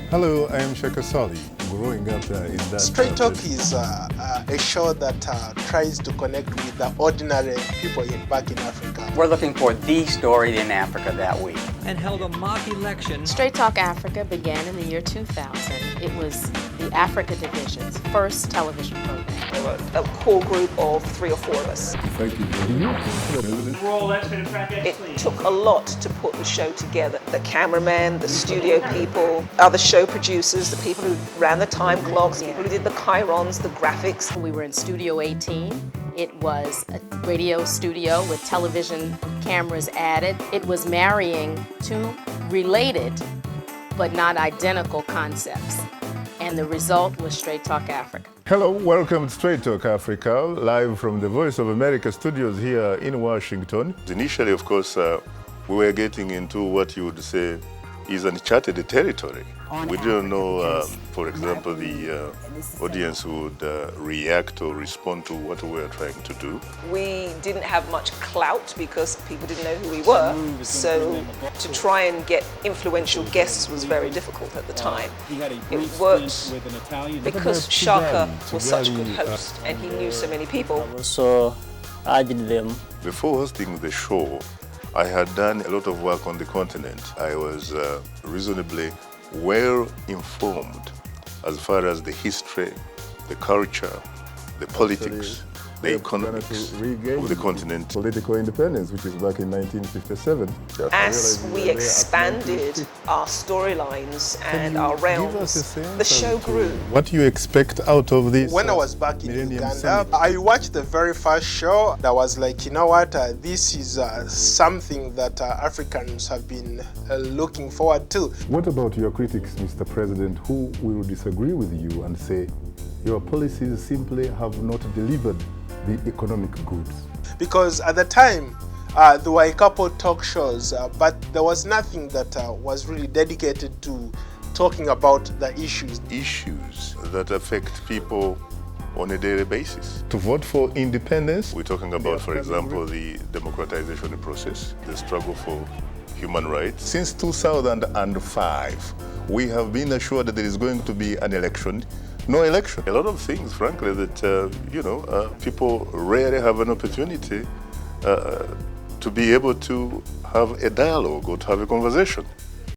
Hello, I am Shaka Sali. Growing up in that... Straight Talk is a show that tries to connect with the ordinary people back in Africa. We're looking for the story in Africa that week. And held a mock election. Straight Talk Africa began in the year 2000. It was the Africa Division's first television program. There were a core group of 3 or 4 of us. Thank you very much. It took a lot to put the show together. The cameraman, the studio people, other show producers, the people who ran the time clocks, people who did the chyrons, the graphics. We were in Studio 18. It was a radio studio with television cameras added. It was marrying two related but not identical concepts. And the result was Straight Talk Africa. Hello, welcome to Straight Talk Africa, live from the Voice of America studios here in Washington. Initially, of course, we were getting into what you would say is uncharted territory. We didn't know, for example, the audience would react or respond to what we were trying to do. We didn't have much clout because people didn't know who we were, so to try and get influential guests was very difficult at the time. It worked because Shaka was such a good host and he knew so many people. So I did them. Before hosting the show, I had done a lot of work on the continent. I was reasonably well informed as far as the history, the culture, the politics, the economics of the continent. Political independence, which is back in 1957. As we expanded our storylines and our realms, the show grew. What do you expect out of this? When I was back in Uganda, I watched the very first show that was like, you know what, this is something that Africans have been looking forward to. What about your critics, Mr. President, who will disagree with you and say your policies simply have not delivered the economic goods? Because at the time, there were a couple talk shows, but there was nothing that was really dedicated to talking about the issues. Issues that affect people on a daily basis. To vote for independence, we're talking about, for example, the democratization process, the struggle for human rights. Since 2005, we have been assured that there is going to be an election. No election. A lot of things, frankly, that people rarely have an opportunity to be able to have a dialogue or to have a conversation.